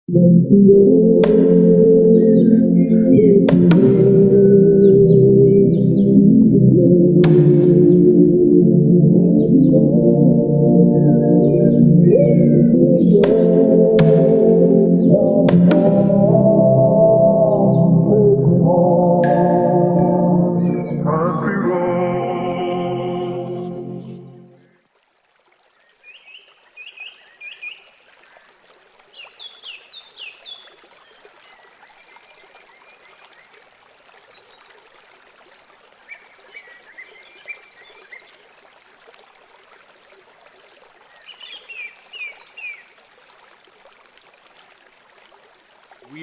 We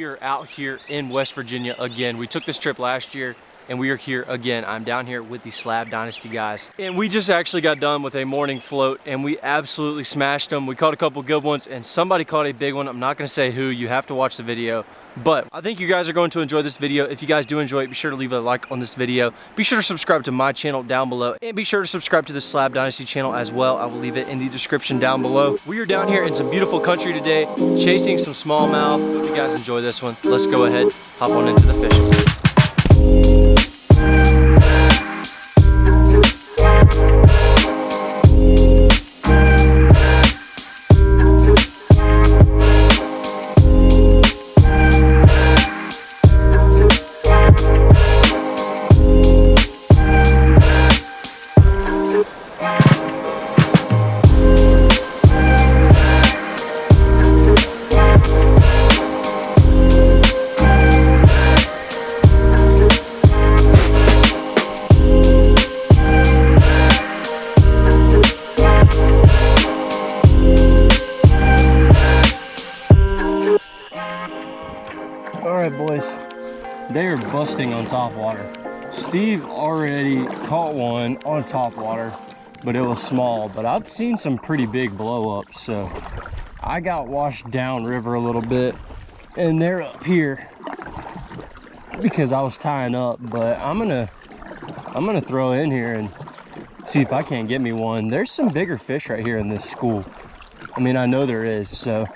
are out here in West Virginia again. We took this trip last year and we are here again. I'm down here with the Slab Dynasty guys. And we just actually got done with a morning float and we absolutely smashed them. We caught a couple good ones and somebody caught a big one. I'm not gonna say who, you have to watch the video. But I think you guys are going to enjoy this video. If you guys do enjoy it, be sure to leave a like on this video. Be sure to subscribe to my channel down below. And be sure to subscribe to the Slab Dynasty channel as well. I will leave it in the description down below. We are down here in some beautiful country today, chasing some smallmouth. Hope you guys enjoy this one. Let's go ahead, hop on into the fishing. Alright boys, they are busting on top water. Steve already caught one on top water, but it was small. But I've seen some pretty big blow ups, so I got washed down river a little bit and they're up here because I was tying up. But I'm gonna throw in here and see if I can't get me one. There's some bigger fish right here in this school. I mean, I know there is, so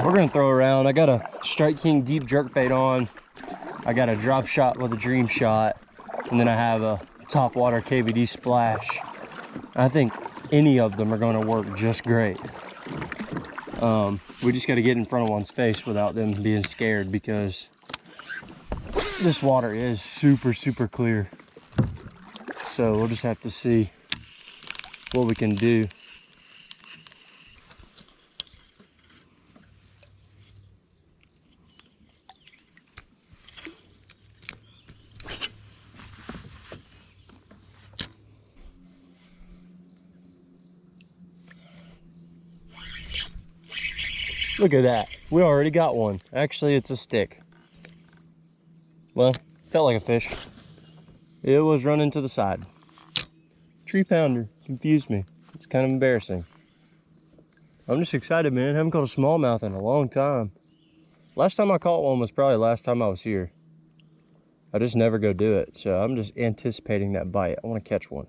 we're gonna throw around. I got a Strike King deep jerkbait on. I got a drop shot with a Dream Shot, and then I have a top water KVD splash. I think any of them are gonna work just great. We just gotta get in front of one's face without them being scared, because this water is super, super clear. So we'll just have to see what we can do. Look at that. We already got one. Actually, it's a stick. Well, felt like a fish. It was running to the side. Tree pounder. Confused me. It's kind of embarrassing. I'm just excited, man. I haven't caught a smallmouth in a long time. Last time I caught one was probably last time I was here. I just never go do it. So I'm just anticipating that bite. I want to catch one.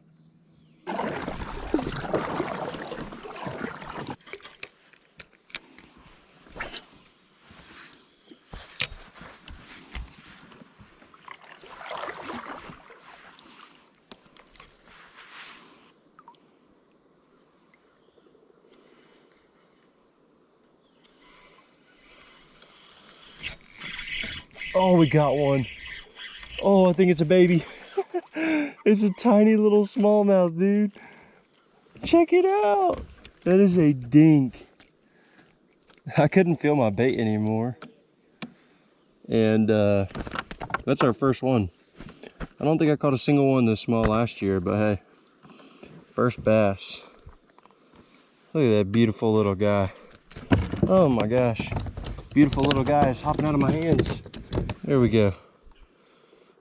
Oh, we got one. Oh, I think it's a baby. It's a tiny little smallmouth, dude. Check it out. That is a dink. I couldn't feel my bait anymore. And that's our first one. I don't think I caught a single one this small last year, but hey, first bass. Look at that beautiful little guy. Oh my gosh. Beautiful little guy is hopping out of my hands. There we go.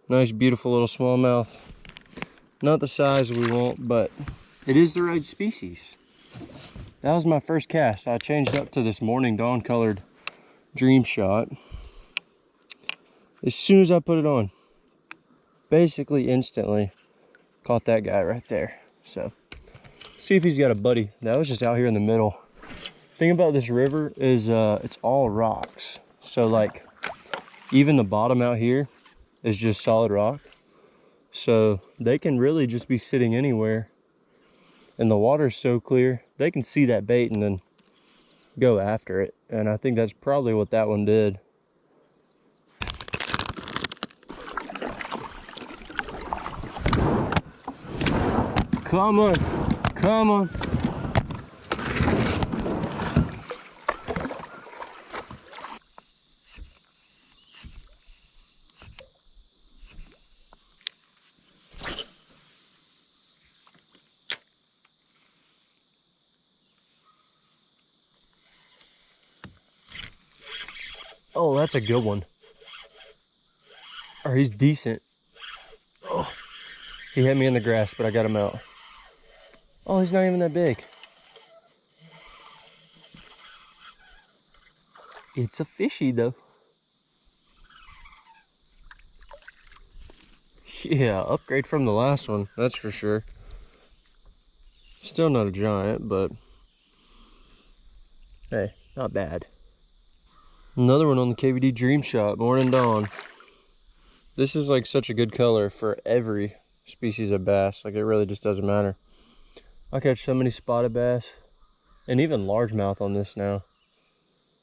Nice, beautiful little smallmouth. Not the size we want, but it is the right species. That was my first cast. I changed up to this morning dawn colored Dream Shot. As soon as I put it on, basically instantly caught that guy right there. So, see if he's got a buddy. That was just out here in the middle. Thing about this river is it's all rocks. So like even the bottom out here is just solid rock. So they can really just be sitting anywhere. And the water's so clear, they can see that bait and then go after it. And I think that's probably what that one did. Come on, come on. Oh, that's a good one. Or he's decent. Oh, he hit me in the grass, but I got him out. Oh, he's not even that big. It's a fishy though. Yeah, upgrade from the last one, that's for sure. Still not a giant, but hey, not bad. Another one on the KVD Dream Shot, Morning Dawn. This is like such a good color for every species of bass. Like it really just doesn't matter. I catch so many spotted bass and even largemouth on this now.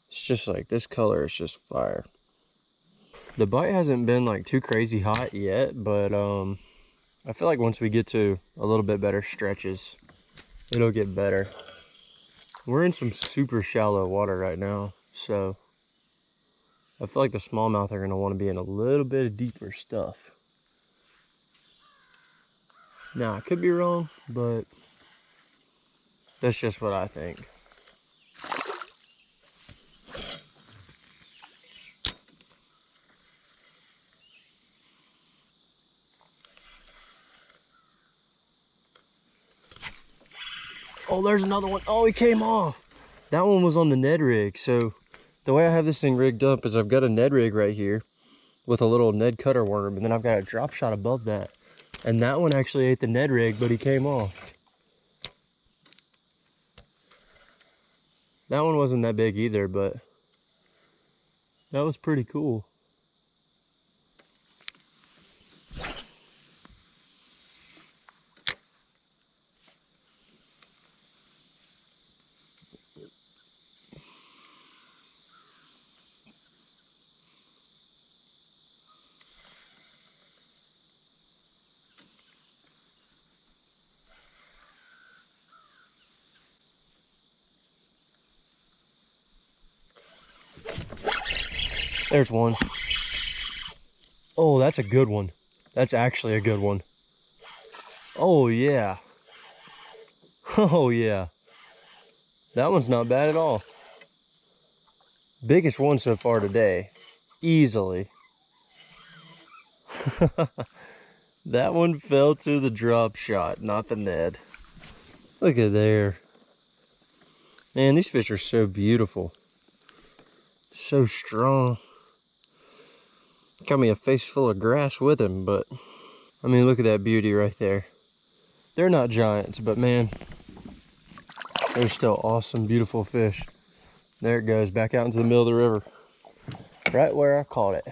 It's just like, this color is just fire. The bite hasn't been like too crazy hot yet, but I feel like once we get to a little bit better stretches, it'll get better. We're in some super shallow water right now, so I feel like the smallmouth are gonna want to be in a little bit of deeper stuff. Now, I could be wrong, but that's just what I think. Oh, there's another one. Oh, he came off. That one was on the Ned rig. So the way I have this thing rigged up is I've got a Ned rig right here with a little Ned cutter worm, and then I've got a drop shot above that. And that one actually ate the Ned rig, but he came off. That one wasn't that big either, but that was pretty cool. There's one. Oh, that's a good one. That's actually a good one. Oh, yeah. Oh, yeah. That one's not bad at all. Biggest one so far today. Easily. That one fell to the drop shot, not the Ned. Look at there. Man, these fish are so beautiful. So strong. Got me a face full of grass with him, but I mean, look at that beauty right there. They're not giants, but man, they're still awesome, beautiful fish. There it goes, back out into the middle of the river. Right where I caught it.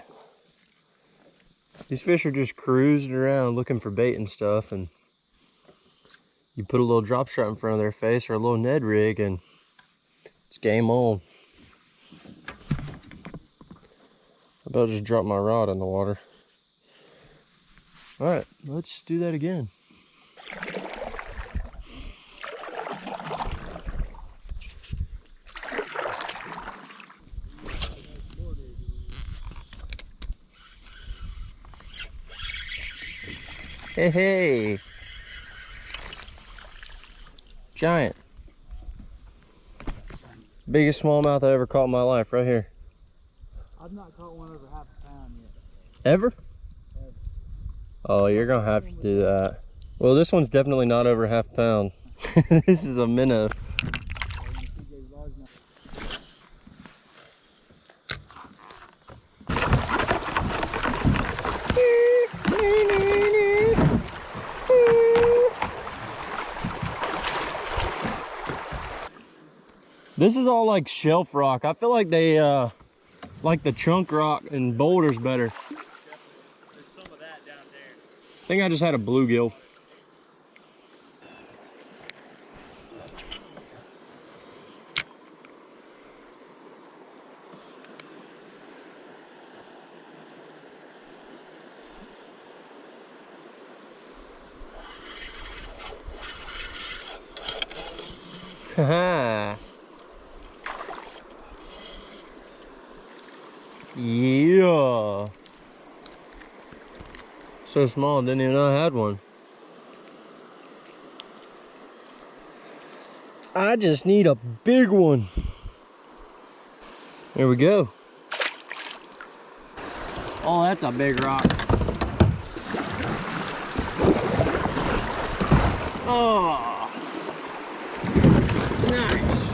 These fish are just cruising around looking for bait and stuff, and you put a little drop shot in front of their face or a little Ned rig and it's game on. I about just dropped my rod in the water. All right, let's do that again. Hey, hey. Giant. Biggest smallmouth I ever caught in my life, right here. I've not caught one over half a pound yet. Ever? Ever. Oh, you're gonna have to do that. Well, this one's definitely not over half a pound. This is a minnow. This is all like shelf rock. I feel like they like the chunk rock and boulders better. There's some of that down there. I think I just had a bluegill. Haha. Yeah. So small, didn't even know I had one. I just need a big one. There we go. Oh, that's a big rock. Oh, nice.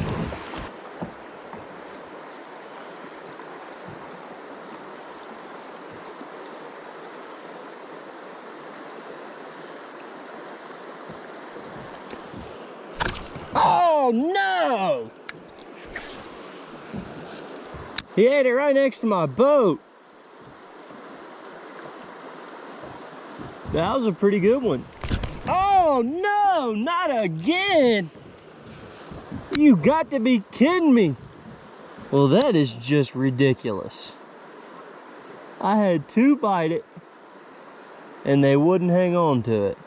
Oh no! He ate it right next to my boat. That was a pretty good one. Oh no, not again! You got to be kidding me. Well, that is just ridiculous. I had two bite it and they wouldn't hang on to it.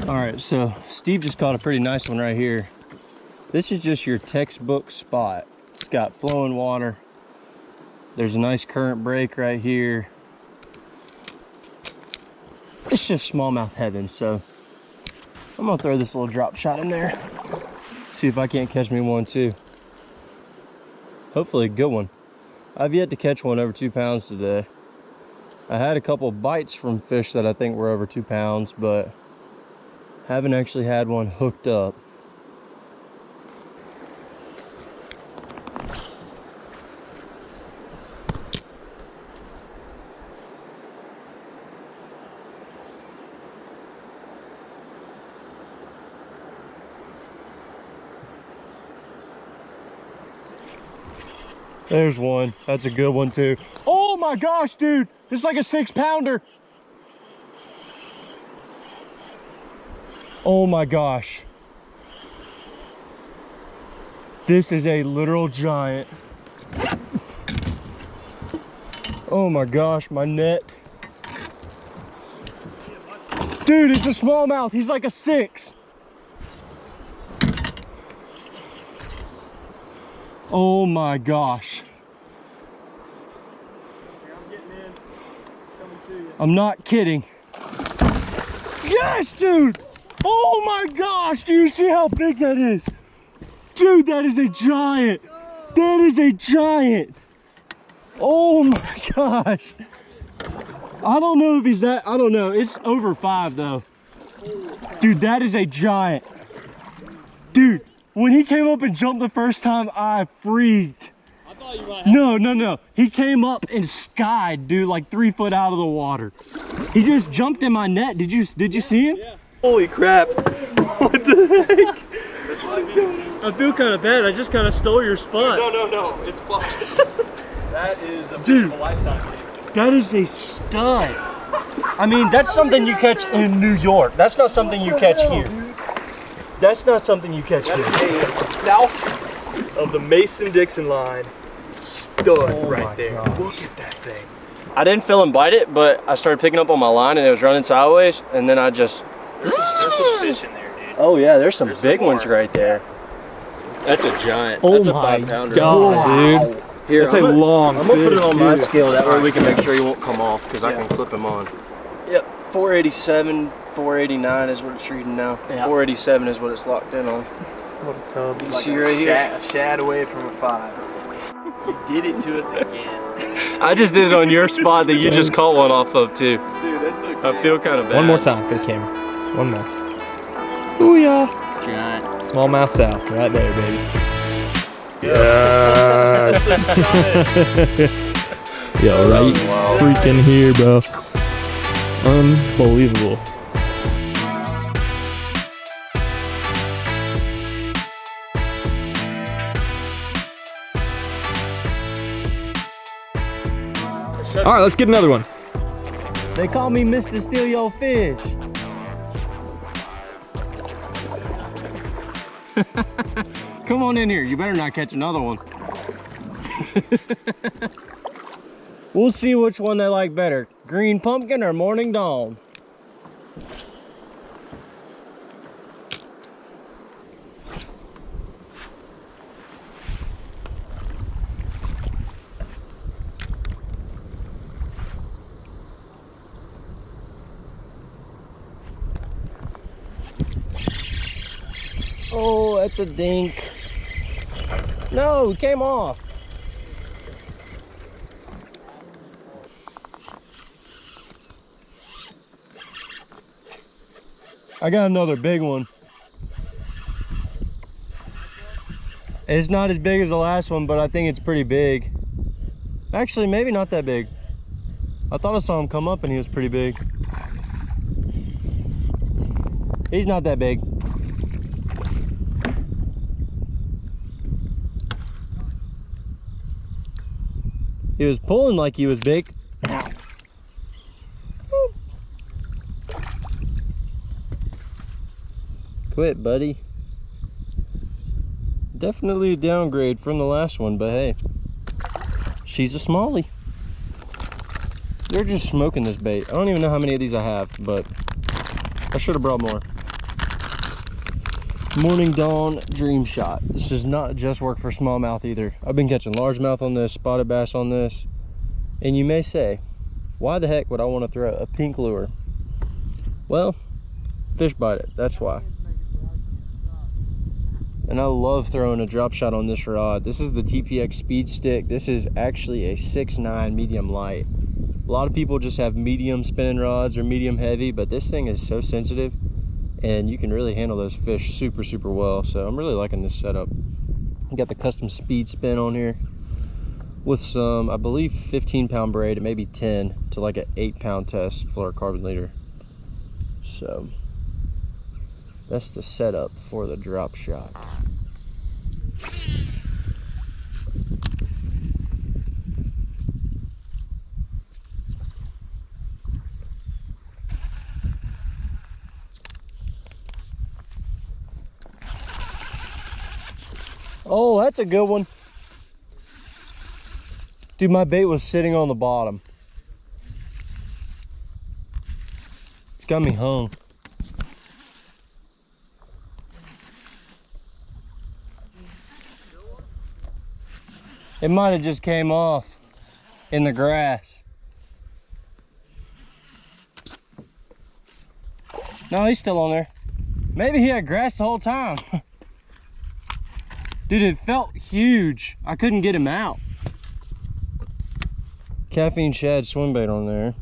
All right, so Steve just caught a pretty nice one right here. This is just your textbook spot. It's got flowing water. There's a nice current break right here. It's just smallmouth heaven, so I'm gonna throw this little drop shot in there. See if I can't catch me one too. Hopefully a good one. I've yet to catch one over 2 pounds today. I had a couple bites from fish that I think were over 2 pounds, but haven't actually had one hooked up. There's one. That's a good one too. Oh my gosh, dude. It's like a 6-pounder. Oh my gosh. This is a literal giant. Oh my gosh, my net. Dude, it's a smallmouth. He's like a 6. Oh my gosh. Here, I'm getting in. Coming to you. I'm not kidding. Yes, dude! Oh my gosh, do you see how big that is? Dude, that is a giant. That is a giant. Oh my gosh. I don't know if he's that, I don't know. It's over 5 though. Dude, that is a giant. Dude, when he came up and jumped the first time, I freaked. I thought you might have. No. He came up and skied, dude, like 3 foot out of the water. He just jumped in my net. Did you see him? Yeah. Holy crap. What the heck? I feel kind of bad. I just kind of stole your spot. No. It's fine. That is a fish Dude. of a lifetime. That is a stud. I mean, that's something you catch in New York. That's not something you catch here. That's not something you catch That here. is a south of the Mason-Dixon line stud right there. God. Look at that thing. I didn't feel him bite it, but I started picking up on my line and it was running sideways, and then I just... There's some fish in there, dude. Oh yeah, there's some There's big some ones more. right there. That's a giant. Oh That's a my 5-pounder. God, dude. Here, That's I'm a gonna- long I'm gonna put it fish, on my dude. scale. That way we can make sure he won't come off, because I Yeah. can clip him on. Yep, 487, 489 is what it's reading now. Yeah. 487 is what it's locked in on. What a tub. You see right here? A shad away from a 5. You did it to us again. I just did it on your spot that you just caught one off of too. Dude, that's okay. I feel kind of bad. One more time for the camera. One more. Ooh yeah. Giant. Smallmouth South, right there, baby. Yes. Yo, right freaking here, bro. Unbelievable. All right, let's get another one. They call me Mr. Steal Your Fish. Come on in here. You better not catch another one. We'll see which one they like better. Green pumpkin or morning dawn. Oh, that's a dink. No, it came off. I got another big one. It's not as big as the last one, but I think it's pretty big. Actually, maybe not that big. I thought I saw him come up and he was pretty big. He's not that big. He was pulling like he was big. Quit, buddy. Definitely a downgrade from the last one, but hey, she's a smallie. They're just smoking this bait. I don't even know how many of these I have, but I should have brought more. Morning Dawn Dream Shot. This does not just work for smallmouth either. I've been catching largemouth on this, spotted bass on this, and you may say, why the heck would I want to throw a pink lure? Well, fish bite it, that's why. And I love throwing a drop shot on this rod. This is the TPX Speed Stick. This is actually a 6'9" medium light. A lot of people just have medium spinning rods or medium heavy, but this thing is so sensitive and you can really handle those fish super, super well. So I'm really liking this setup. Got the custom speed spin on here with some, I believe, 15-pound braid. It may be 10 to like an 8-pound test fluorocarbon leader. So that's the setup for the drop shot. Oh, that's a good one. Dude, my bait was sitting on the bottom. It's got me hung. It might have just came off in the grass. No, he's still on there. Maybe he had grass the whole time. Dude, it felt huge. I couldn't get him out. Caffeine shad swim bait on there.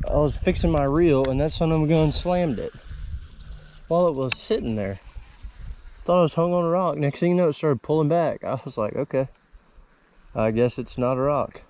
I was fixing my reel and that son of a gun slammed it while it was sitting there. Thought I was hung on a rock. Next thing you know, it started pulling back. I was like, okay, I guess it's not a rock.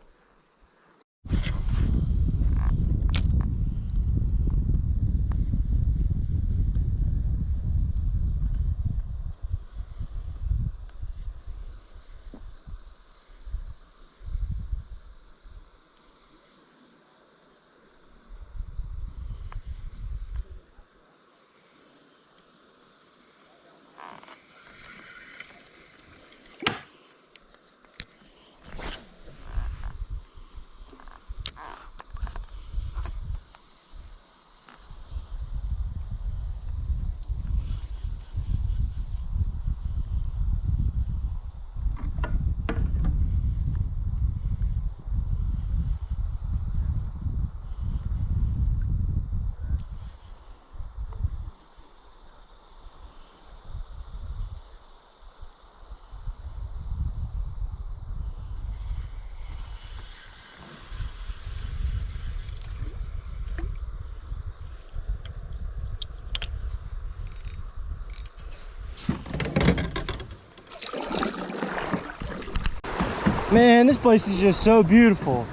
Man, this place is just so beautiful.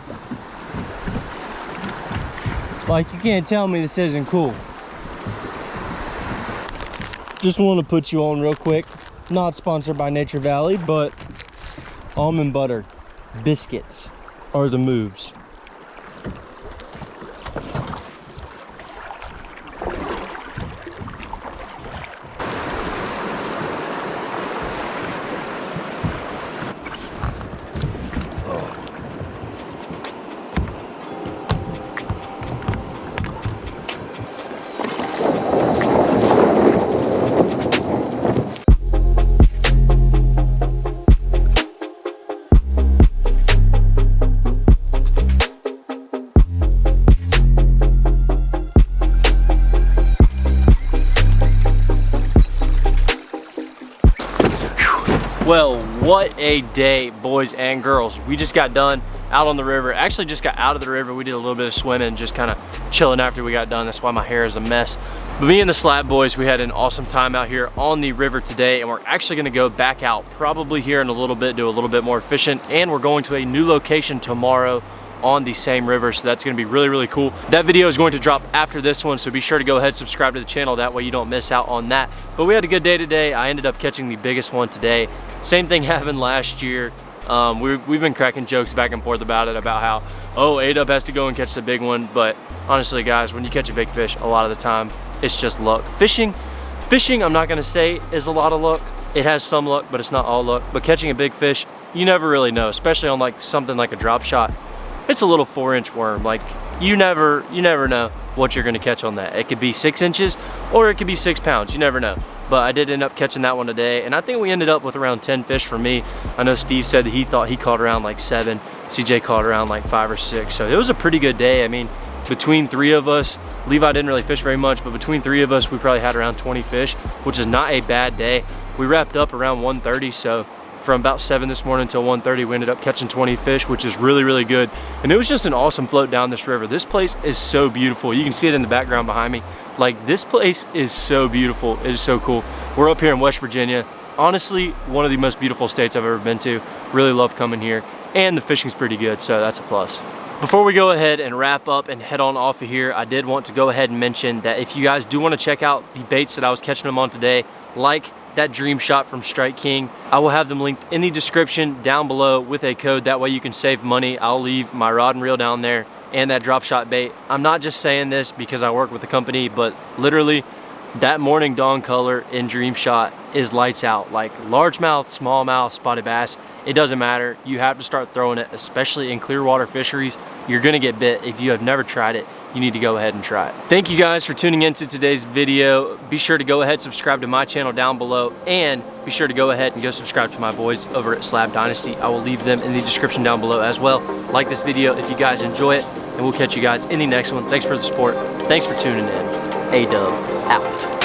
Like, you can't tell me this isn't cool. Just want to put you on real quick. Not sponsored by Nature Valley, but almond butter biscuits are the moves. Well, what a day, boys and girls. We just got done out on the river. Actually just got out of the river. We did a little bit of swimming, just kind of chilling after we got done. That's why my hair is a mess. But me and the Slab boys, we had an awesome time out here on the river today, and we're actually gonna go back out probably here in a little bit, do a little bit more fishing, and we're going to a new location tomorrow on the same river, so that's gonna be really, really cool. That video is going to drop after this one, so be sure to go ahead and subscribe to the channel, that way you don't miss out on that. But we had a good day today. I ended up catching the biggest one today. Same thing happened last year. We've been cracking jokes back and forth about it, about how, oh, ADUB has to go and catch the big one, but honestly guys, when you catch a big fish, a lot of the time, it's just luck. Fishing, I'm not gonna say is a lot of luck. It has some luck, but it's not all luck. But catching a big fish, you never really know, especially on like something like a drop shot. It's a little 4-inch worm. Like you never know what you're gonna catch on that. It could be 6 inches or it could be 6 pounds, you never know. But I did end up catching that one today, and I think we ended up with around 10 fish for me. I know Steve said that he thought he caught around like 7. CJ caught around like 5 or 6. So it was a pretty good day. I mean, between 3 of us, Levi didn't really fish very much, but between 3 of us, we probably had around 20 fish, which is not a bad day. We wrapped up around 1:30, so from about 7 this morning until 1:30, we ended up catching 20 fish, which is really, really good. And it was just an awesome float down this river. This place is so beautiful. You can see it in the background behind me. Like, this place is so beautiful. It is so cool. We're up here in West Virginia. Honestly, one of the most beautiful states I've ever been to. Really love coming here. And the fishing's pretty good, so that's a plus. Before we go ahead and wrap up and head on off of here, I did want to go ahead and mention that if you guys do want to check out the baits that I was catching them on today, like that Dream Shot from Strike King, I will have them linked in the description down below with a code. That way you can save money. I'll leave my rod and reel down there and that drop shot bait. I'm not just saying this because I work with the company, but literally that morning dawn color in Dream Shot is lights out. Like largemouth, smallmouth, spotted bass, it doesn't matter. You have to start throwing it, especially in clear water fisheries. You're gonna get bit. If you have never tried it, you need to go ahead and try it. Thank you guys for tuning into today's video. Be sure to go ahead and subscribe to my channel down below, and be sure to go ahead and go subscribe to my boys over at Slab Dynasty. I will leave them in the description down below as well. Like this video if you guys enjoy it, and we'll catch you guys in the next one. Thanks for the support. Thanks for tuning in. ADUB out.